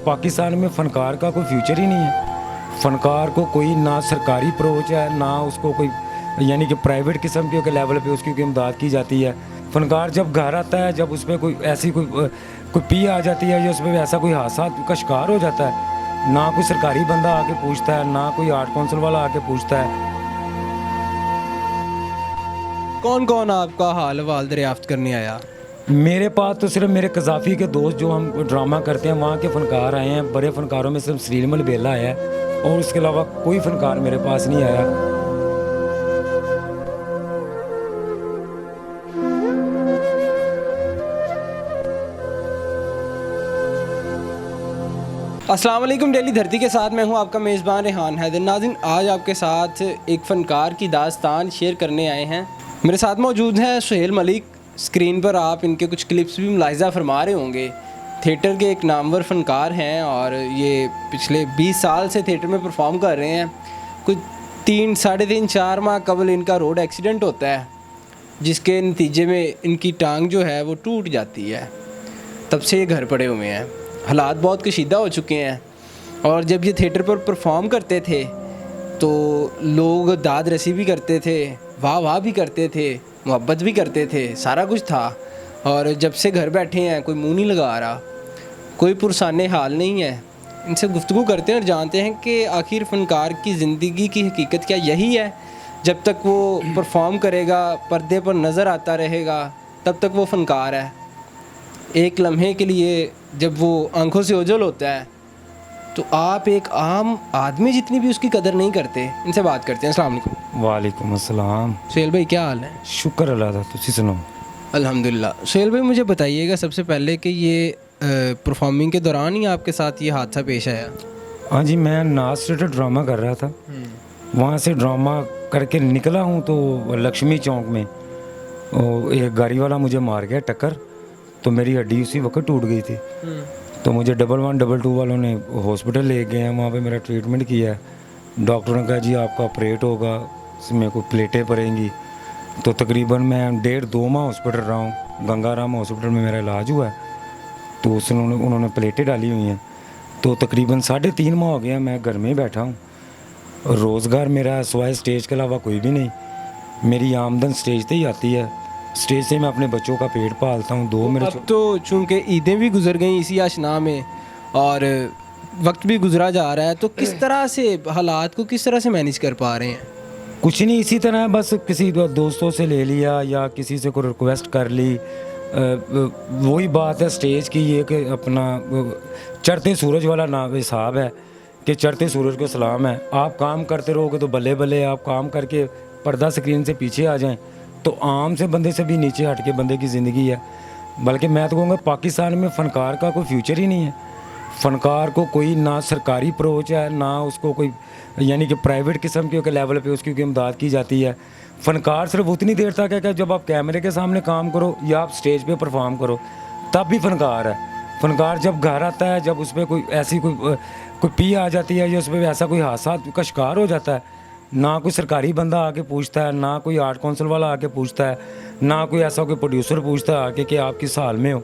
पाकिस्तान में फ़नकार का कोई फ्यूचर ही नहीं है। फ़नकार को कोई ना सरकारी अप्रोच है, ना उसको कोई यानी कि प्राइवेट किस्म के लेवल पे उसकी कोई इमदाद की जाती है। फ़नकार जब घर आता है, जब उसमें कोई ऐसी कोई पी आ जाती है या उसमें ऐसा कोई हादसा का शिकार हो जाता है, ना कोई सरकारी बंदा आके पूछता है, ना कोई आर्ट काउंसिल वाला आके पूछता है। कौन कौन आपका हाल हवाल दरियाफ्त करने आया? मेरे पास तो सिर्फ मेरे कज़ाफ़ी के दोस्त जो हम ड्रामा करते हैं वहाँ के फ़नकार आए हैं। बड़े फ़नकारों में सिर्फ सलीम बेला आया है और उसके अलावा कोई फ़नकार मेरे पास नहीं आया। अस्सलाम वालेकुम। डेली धरती के साथ मैं हूं आपका मेज़बान रेहान हैदर। नाज़रीन, आज आपके साथ एक फ़नकार की दास्तान शेयर करने आए हैं। मेरे साथ मौजूद हैं सुहेल मलिक। स्क्रीन पर आप इनके कुछ क्लिप्स भी मुलाहिज़ा फरमा रहे होंगे। थिएटर के एक नामवर फ़नकार हैं और ये पिछले 20 साल से थिएटर में परफॉर्म कर रहे हैं। कुछ 3, साढ़े 3, 4 माह कबल इनका रोड एक्सीडेंट होता है, जिसके नतीजे में इनकी टांग जो है वो टूट जाती है। तब से ये घर पड़े हुए हैं। हालात बहुत कशीदा हो चुके हैं और जब ये थिएटर पर परफॉर्म करते थे तो लोग दाद रसी भी करते थे, वाह वाह भी करते थे, मोहब्बत भी करते थे, सारा कुछ था। और जब से घर बैठे हैं कोई मुंह नहीं लगा रहा, कोई पुरसाने हाल नहीं है। इनसे गुफ्तगू करते हैं और जानते हैं कि आखिर फ़नकार की ज़िंदगी की हकीकत क्या यही है। जब तक वो परफॉर्म करेगा, पर्दे पर नज़र आता रहेगा, तब तक वो फ़नकार है। एक लम्हे के लिए जब वो आंखों से ओझल होता है तो आप एक आम आदमी जितनी भी उसकी कदर नहीं करते। इनसे बात करते हैं। अस्सलाम वालेकुम। वालेकुम अस्सलाम। सुहेल भाई, क्या हाल है? शुक्र अल्लाह दा, तुसी सुनो। अल्हम्दुलिल्लाह। सुहेल भाई, मुझे बताइएगा सबसे पहले कि ये परफॉर्मिंग के दौरान ही आपके साथ ये हादसा पेश आया? हाँ जी, मैं नाज थिएटर ड्रामा कर रहा था। वहाँ से ड्रामा करके निकला हूँ तो लक्ष्मी चौक में एक गाड़ी वाला मुझे मार गया टक्कर, तो मेरी हड्डी उसी वक्त टूट गई थी। तो मुझे 1112 वालों ने हॉस्पिटल ले गए हैं। वहाँ पे मेरा ट्रीटमेंट किया है। डॉक्टर ने कहा जी आपका ऑपरेट होगा, इसमें कोई प्लेटें पड़ेंगी। तो तकरीबन मैं 1.5-2 माह हॉस्पिटल रहा हूँ। गंगाराम हॉस्पिटल में मेरा इलाज हुआ है। तो उन्होंने प्लेटें डाली हुई हैं। तो तकरीबन 3.5 माह हो गया मैं घर में ही बैठा हूँ। रोज़गार मेरा सिवाय स्टेज के अलावा कोई भी नहीं। मेरी आमदन स्टेज से ही आती है। स्टेज से मैं अपने बच्चों का पेट पालता हूँ। 2 मेरे अब तो चूँकि ईदें भी गुजर गई इसी आशना में और वक्त भी गुजरा जा रहा है, तो किस तरह से हालात को किस तरह से मैनेज कर पा रहे हैं? कुछ नहीं, इसी तरह बस किसी दोस्तों से ले लिया या किसी से कोई रिक्वेस्ट कर ली। वही बात है स्टेज की, ये कि अपना चढ़ते सूरज वाला नाम हिसाब है कि चढ़ते सूरज को सलाम है। आप काम करते रहोगे तो बल्ले बल्ले, आप काम करके पर्दा स्क्रीन से पीछे आ जाएं तो आम से बंदे से भी नीचे हट के बंदे की ज़िंदगी है। बल्कि मैं तो कहूँगा पाकिस्तान में फ़नकार का कोई फ्यूचर ही नहीं है। फ़नकार को कोई ना सरकारी अप्रोच है, ना उसको कोई यानी कि प्राइवेट किस्म के लेवल पे उसकी कोई इमदाद की जाती है। फ़नकार सिर्फ उतनी देर तक है कि जब आप कैमरे के सामने काम करो या आप स्टेज पे परफॉर्म करो, तब भी फ़नकार है। फ़नकार जब घर आता है, जब उसमें कोई ऐसी कोई पी आ जाती है या उसमें ऐसा कोई हादसा का शिकार हो जाता है, ना कोई सरकारी बंदा आके पूछता है, ना कोई आर्ट काउंसिल वाला आके पूछता है, ना कोई ऐसा कोई प्रोड्यूसर पूछता है आके कि आप किस हाल में हो।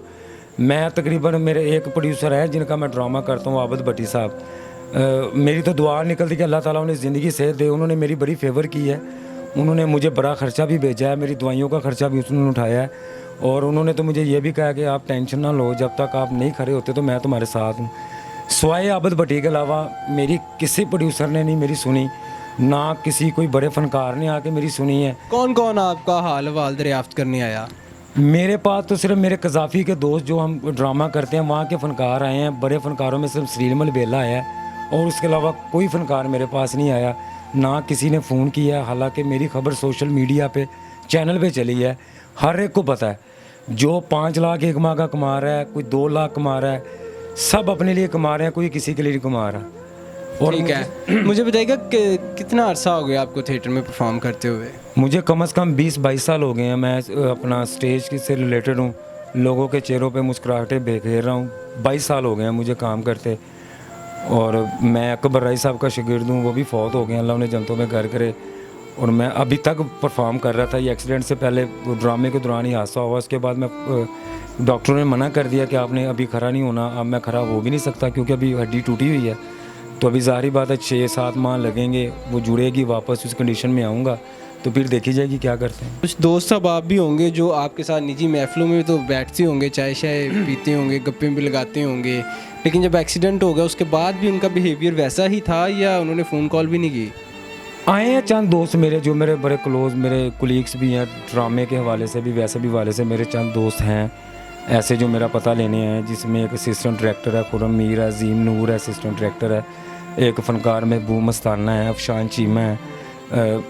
मैं तकरीबन मेरे एक प्रोड्यूसर है जिनका मैं ड्रामा करता हूँ, आबिद भट्टी साहब। मेरी तो दुआ निकलती कि अल्लाह ताला उन्हें ज़िंदगी सेहत दे। उन्होंने मेरी बड़ी फेवर की है। उन्होंने मुझे बड़ा ख़र्चा भी भेजा है, मेरी दवाइयों का ख़र्चा भी उन्होंने उठाया है। और उन्होंने तो मुझे ये भी कहा कि आप टेंशन ना लो, जब तक आप नहीं खड़े होते तो मैं तुम्हारे साथ हूँ। सिवाय आबिद भट्टी के अलावा मेरी किसी प्रोड्यूसर ने नहीं मेरी सुनी, ना किसी कोई बड़े फ़नकार ने आके मेरी सुनी है। कौन कौन आपका हाल हवाल दरियाफ्त करने आया? मेरे पास तो सिर्फ मेरे कज़ाफ़ी के दोस्त जो हम ड्रामा करते हैं वहाँ के फ़नकार आए हैं। बड़े फ़नकारों में सिर्फ सलीम बेला आया है और उसके अलावा कोई फ़नकार मेरे पास नहीं आया, ना किसी ने फ़ोन किया। हालांकि मेरी ख़बर सोशल मीडिया पे चैनल पे चली है, हर एक को पता है। जो 5 लाख एक माह का कमा रहा है, कोई 2 लाख कमा रहा है, सब अपने लिए कमा रहे हैं, कोई किसी के लिए नहीं कमा रहा। और ठीक है, मुझे बताइएगा कि कितना अरसा हो गया आपको थिएटर में परफॉर्म करते हुए? मुझे कम से कम 20-22 साल हो गए हैं। मैं अपना स्टेज से रिलेटेड हूँ, लोगों के चेहरों पे मुस्कुराहटें बिखेर रहा हूँ। 22 साल हो गए हैं मुझे काम करते। और मैं अकबर राय साहब का शागिर्द हूँ, वो भी फौत हो गए, अल्लाह उन्हें जन्नतों में घर करे। और मैं अभी तक परफॉर्म कर रहा था। ये एक्सीडेंट से पहले वो ड्रामे के दौरान ही हादसा हुआ, उसके बाद मैं डॉक्टरों ने मना कर दिया कि आपने अभी खड़ा नहीं होना। अब मैं खड़ा हो भी नहीं सकता क्योंकि अभी हड्डी टूटी हुई है, तो अभी ज़ाहिर बात है 6-7 माह लगेंगे, वो जुड़ेगी वापस, उस कंडीशन में आऊँगा तो फिर देखी जाएगी क्या करते हैं। कुछ दोस्त सब आप भी होंगे जो आपके साथ निजी महफिलों में तो बैठते होंगे, चाय शाय पीते होंगे, गप्पे भी लगाते होंगे, लेकिन जब एक्सीडेंट हो गया उसके बाद भी उनका बिहेवियर वैसा ही था या उन्होंने फ़ोन कॉल भी नहीं की? आए हैं चंद दोस्त मेरे जो मेरे बड़े क्लोज, मेरे कुलीग्स भी हैं, ड्रामे के हवाले से भी वैसे भी हवाले से मेरे चंद दोस्त हैं ऐसे जो मेरा पता लेने आए, जिसमें एक असिस्टेंट डायरेक्टर है खुरम मीर है, अजीम नूर है असिस्टेंट डायरेक्टर है, एक फ़नकार महबूब मस्ताना है, अफशान चीमा है,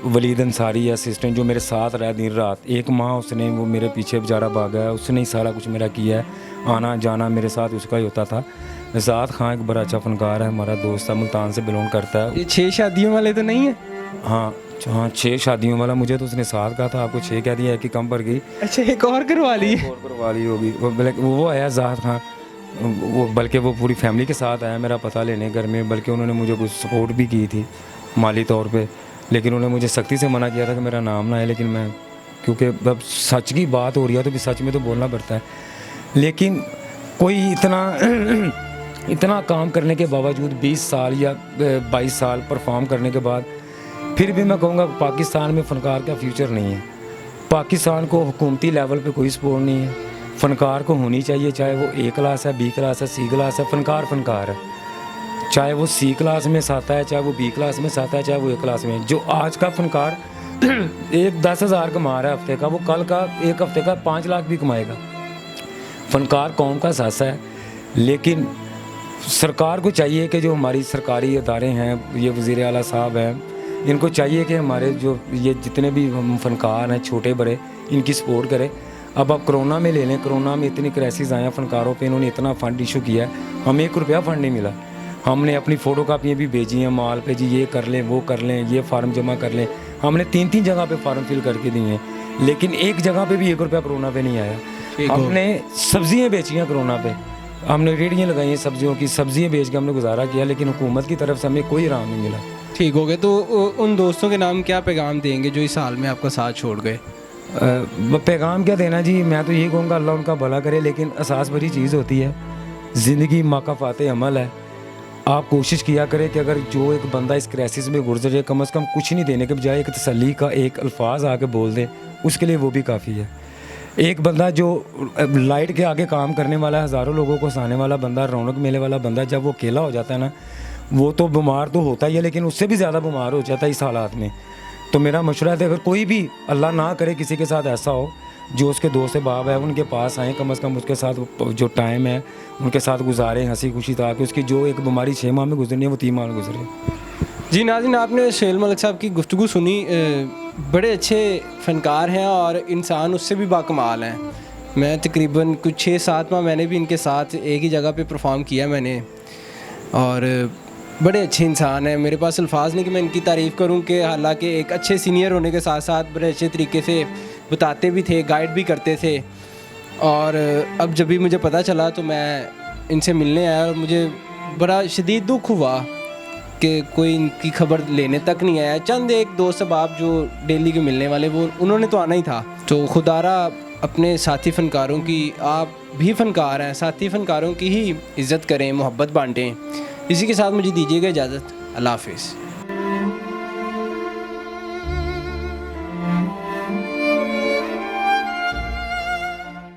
वलीद अंसारी है असिस्टेंट जो मेरे साथ रहा दिन रात। 1 माह उसने वो मेरे पीछे बेचारा भागा है, उसने ही सारा कुछ मेरा किया है, आना जाना मेरे साथ उसका ही होता था। ज़ात खां एक बड़ा अच्छा फ़नकार है, हमारा दोस्त है, मुल्तान से बिलोंग करता है। ये 6 शादियों वाले तो नहीं है? हाँ 6 शादियों वाला, मुझे तो उसने 7 कहा था, आपको 6 कह दिया है कि कम पड़ गई। अच्छा, एक और करवा ली? और करवा ली होगी। वो आया ज़ात खां, वो बल्कि वो पूरी फैमिली के साथ आया मेरा पता लेने घर में, बल्कि उन्होंने मुझे कुछ सपोर्ट भी की थी माली तौर पे, लेकिन उन्होंने मुझे सख्ती से मना किया था कि मेरा नाम ना है। लेकिन मैं क्योंकि अब सच की बात हो रही है तो भी सच में तो बोलना पड़ता है। लेकिन कोई इतना काम करने के बावजूद 20 साल या 22 साल परफॉर्म करने के बाद फिर भी मैं कहूँगा पाकिस्तान में फ़नकार का फ्यूचर नहीं है। पाकिस्तान को हुकूमती लेवल पे कोई सपोर्ट नहीं है। फ़नकार को होनी चाहिए, चाहे वो A क्लास है, B क्लास है, C क्लास है, फ़नकार है। चाहे वो C क्लास में साता है, चाहे वो B क्लास में साता है, चाहे वो A क्लास में। जो आज का फ़नकार एक 10,000 कमा रहा है हफ्ते का, वो कल का एक हफ्ते का 5 लाख भी कमाएगा। फ़नकार कौम का सासा है। लेकिन सरकार को चाहिए कि जो हमारी सरकारी इदारे हैं, ये वज़ीर आला साहब हैं, इनको चाहिए कि हमारे जो ये जितने भी हम फ़नकार हैं छोटे बड़े, इनकी सपोर्ट करें। अब आप कोरोना में ले लें, कोरोना में इतनी क्राइसिस आया फ़नकारों पे, इन्होंने इतना फ़ंड इशू किया है, हमें 1 रुपया फ़ंड नहीं मिला। हमने अपनी फ़ोटो कापियाँ भी भेजी हैं माल पे, जी ये कर लें, वो कर लें, ये फार्म जमा कर लें। हमने 3-3 जगह पे फार्म फिल करके दिए हैं, लेकिन एक जगह पे भी 1 रुपया कोरोना पे नहीं आया। हमने सब्ज़ियाँ बेची हैं कोरोना पे, हमने रेहड़ियाँ लगाई हैं सब्ज़ियों की, सब्ज़ियाँ बेच के हमने गुजारा किया, लेकिन हुकूमत की तरफ से हमें कोई राम नहीं मिला। ठीक हो गए। तो उन दोस्तों के नाम क्या पैगाम देंगे जो इस हाल में आपका साथ छोड़ गए? पैगाम क्या देना जी, मैं तो यही कहूँगा अल्लाह उनका भला करे, लेकिन एहसास भरी चीज़ होती है, ज़िंदगी माकाफ़ात अमल है। आप कोशिश किया करें कि अगर जो एक बंदा इस क्राइसिस में गुजर जाए, कम से कम कुछ नहीं देने के बजाय एक तसल्ली का एक अल्फाज आके बोल दे, उसके लिए वो भी काफ़ी है। एक बंदा जो लाइट के आगे काम करने वाला, हज़ारों लोगों को हंसाने वाला बंदा, रौनक मेले वाला बंदा, जब वो अकेला हो जाता है ना, वो तो बीमार तो होता ही है, लेकिन उससे भी ज़्यादा बीमार हो जाता है इस हालात में। तो मेरा मशवरा है, अगर कोई भी अल्लाह ना करे किसी के साथ ऐसा हो, जो उसके दोस्त बाब है उनके पास आएँ, कम से कम उसके साथ जो टाइम है उनके साथ गुजारें हंसी खुशी, ताकि उसकी जो एक बीमारी 6 माह में गुजरनी है वो 3 माह में गुजरे। जी नाज़रीन, आपने सुहेल मलिक साहब की गुफ्तगू सुनी। बड़े अच्छे फ़नकार हैं और इंसान उससे भी बाकमाल हैं। मैं तकरीबन कुछ 6-7 माह मैंने भी इनके साथ एक ही जगह पे परफॉर्म किया मैंने, और बड़े अच्छे इंसान हैं। मेरे पास अल्फाज नहीं कि मैं इनकी तारीफ़ करूं कि हालांकि एक अच्छे सीनियर होने के साथ साथ बड़े अच्छे तरीके से बताते भी थे, गाइड भी करते थे। और अब जब भी मुझे पता चला तो मैं इनसे मिलने आया और मुझे बड़ा शदीद दुख हुआ कि कोई इनकी खबर लेने तक नहीं आया। चंद एक दोस्त अहबाब जो डेली के मिलने वाले, वो उन्होंने तो आना ही था। तो खुदारा अपने साथी फ़नकारों की, आप भी फ़नकार हैं, साथी फ़नकारों की ही इज़्ज़त करें, मोहब्बत बांटें। इसी के साथ मुझे दीजिएगा इजाज़त। अल्लाह हाफ़िज़।